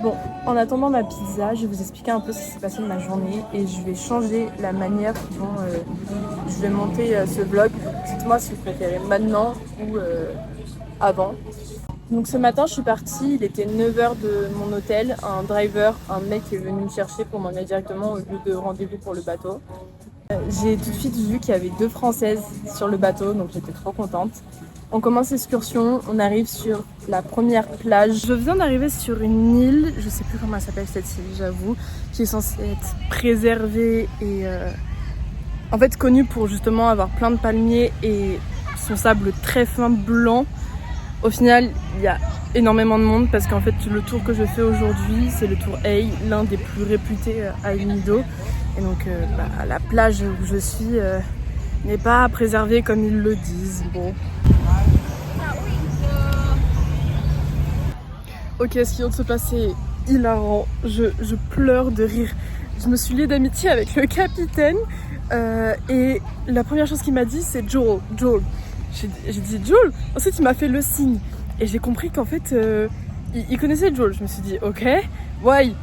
Bon, en attendant ma pizza, je vais vous expliquer un peu ce qui s'est passé de ma journée et je vais changer la manière dont je vais monter ce vlog. Dites-moi si vous préférez maintenant ou avant. Donc ce matin, je suis partie, il était 9h de mon hôtel. Un driver, un mec est venu me chercher pour m'emmener directement au lieu de rendez-vous pour le bateau. J'ai tout de suite vu qu'il y avait 2 Françaises sur le bateau, donc j'étais trop contente. On commence l'excursion, on arrive sur la première plage. Je viens d'arriver sur une île, je sais plus comment elle s'appelle cette île, j'avoue, qui est censée être préservée et en fait connue pour justement avoir plein de palmiers et son sable très fin blanc. Au final, il y a énormément de monde parce qu'en fait le tour que je fais aujourd'hui, c'est le tour A, l'un des plus réputés à El Nido. Et donc la plage où je suis n'est pas préservée comme ils le disent. Bon. Ok, ce qui vient de se passer est hilarant. Je pleure de rire. Je me suis liée d'amitié avec le capitaine et la première chose qu'il m'a dit c'est Joel. J'ai dit Joel. Ensuite il m'a fait le signe et j'ai compris qu'en fait il connaissait Joel. Je me suis dit ok, why?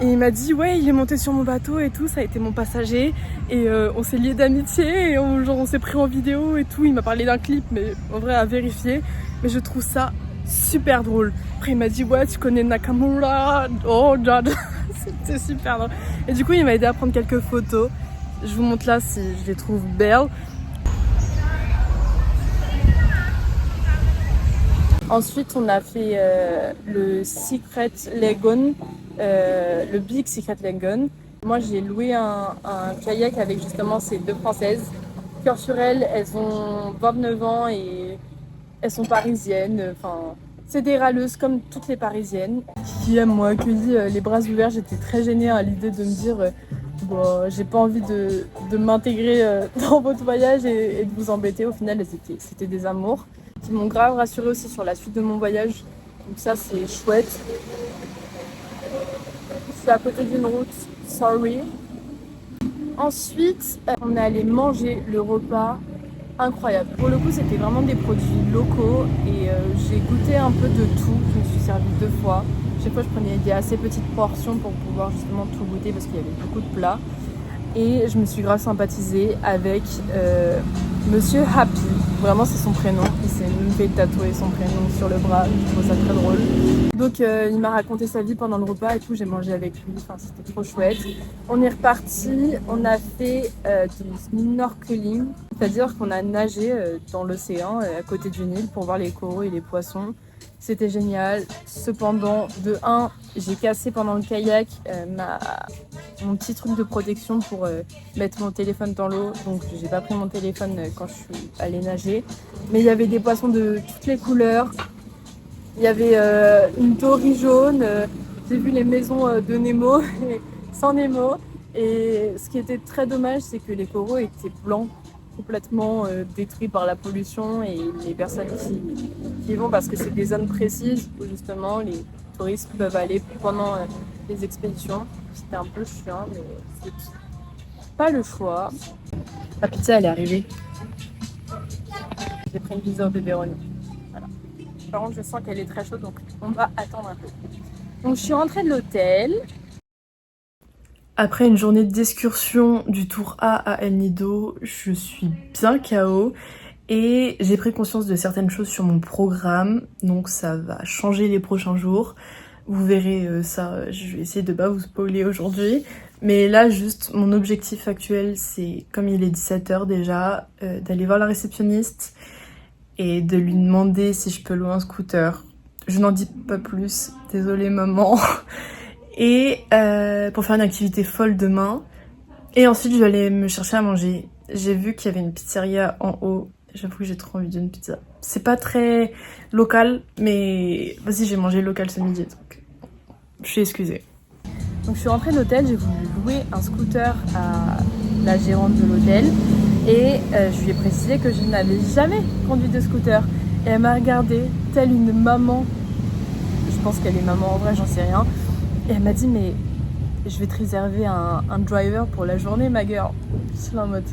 Et il m'a dit ouais, il est monté sur mon bateau et tout, ça a été mon passager et on s'est liés d'amitié et on s'est pris en vidéo et tout. Il m'a parlé d'un clip mais en vrai à vérifier, mais je trouve ça super drôle. Après il m'a dit ouais, tu connais Nakamura? Oh God. C'était super drôle. Et du coup il m'a aidé à prendre quelques photos. Je vous montre là si je les trouve belles. Ensuite on a fait le Secret Lagoon, le Big Secret Lagoon. Moi j'ai loué un kayak avec justement ces 2 Françaises. Cœur sur elles, elles ont 29 ans et elles sont parisiennes. Enfin, c'est des râleuses comme toutes les parisiennes. Qui m'ont accueilli les bras ouverts. J'étais très gênée à l'idée de me dire bon, j'ai pas envie de m'intégrer dans votre voyage et de vous embêter. Au final c'était des amours qui m'ont grave rassurée aussi sur la suite de mon voyage. Donc ça c'est chouette. Je suis à côté d'une route, sorry. Ensuite, on est allé manger le repas incroyable. Pour le coup, c'était vraiment des produits locaux et j'ai goûté un peu de tout. Je me suis servie 2 fois. Chaque fois, je prenais des assez petites portions pour pouvoir justement tout goûter parce qu'il y avait beaucoup de plats. Et je me suis grave sympathisée avec Monsieur Happy. Vraiment, c'est son prénom. Il s'est même fait tatouer son prénom sur le bras. Je trouve ça très drôle. Donc, il m'a raconté sa vie pendant le repas et tout. J'ai mangé avec lui. Enfin, c'était trop chouette. On est reparti. On a fait du snorkeling. C'est-à-dire qu'on a nagé dans l'océan à côté d'une île pour voir les coraux et les poissons. C'était génial. Cependant, de 1, j'ai cassé pendant le kayak mon petit truc de protection pour mettre mon téléphone dans l'eau. Donc j'ai pas pris mon téléphone quand je suis allée nager. Mais il y avait des poissons de toutes les couleurs. Il y avait une dory jaune. J'ai vu les maisons de Nemo sans Nemo. Et ce qui était très dommage, c'est que les coraux étaient blancs, complètement détruits par la pollution et les personnes qui y vont parce que c'est des zones précises où justement les touristes peuvent aller pendant les expéditions. C'était un peu chiant mais c'est pas le choix. La pizza elle est arrivée. J'ai pris une pizza au pepperoni. Voilà. Par contre je sens qu'elle est très chaude donc on va attendre un peu. Donc je suis rentrée de l'hôtel. Après une journée d'excursion du tour A à El Nido, je suis bien KO et j'ai pris conscience de certaines choses sur mon programme, donc ça va changer les prochains jours. Vous verrez ça, je vais essayer de pas vous spoiler aujourd'hui. Mais là juste, mon objectif actuel c'est, comme il est 17h déjà, d'aller voir la réceptionniste et de lui demander si je peux louer un scooter. Je n'en dis pas plus, désolée maman. Et pour faire une activité folle demain. Et ensuite je vais aller me chercher à manger. J'ai vu qu'il y avait une pizzeria en haut. J'avoue que j'ai trop envie d'une pizza. C'est pas très local, mais vas-y, j'ai mangé local ce midi, donc je suis excusée. Donc je suis rentrée de l'hôtel, j'ai voulu louer un scooter à la gérante de l'hôtel. Et je lui ai précisé que je n'avais jamais conduit de scooter. Et elle m'a regardée, telle une maman. Je pense qu'elle est maman en vrai, j'en sais rien. Et elle m'a dit mais je vais te réserver un driver pour la journée ma girl. Je suis en mode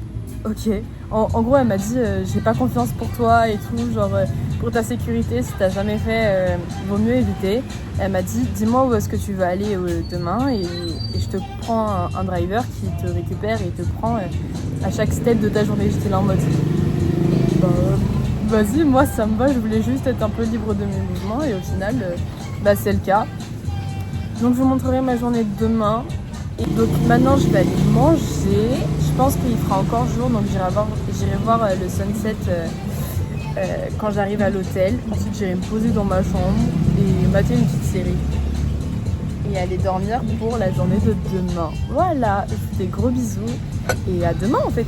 ok. En gros elle m'a dit j'ai pas confiance pour toi et tout, genre pour ta sécurité, si t'as jamais fait, vaut mieux éviter. Elle m'a dit, dis-moi où est-ce que tu veux aller demain et je te prends un driver qui te récupère et te prend à chaque step de ta journée. J'étais là en mode, bah, vas-y, moi ça me va, je voulais juste être un peu libre de mes mouvements et au final, c'est le cas. Donc je vous montrerai ma journée de demain. Et donc maintenant je vais aller manger. Je pense qu'il fera encore jour, donc j'irai voir le sunset quand j'arrive à l'hôtel. Ensuite j'irai me poser dans ma chambre et mater une petite série. Et aller dormir pour la journée de demain. Voilà, je vous fais des gros bisous et à demain en fait.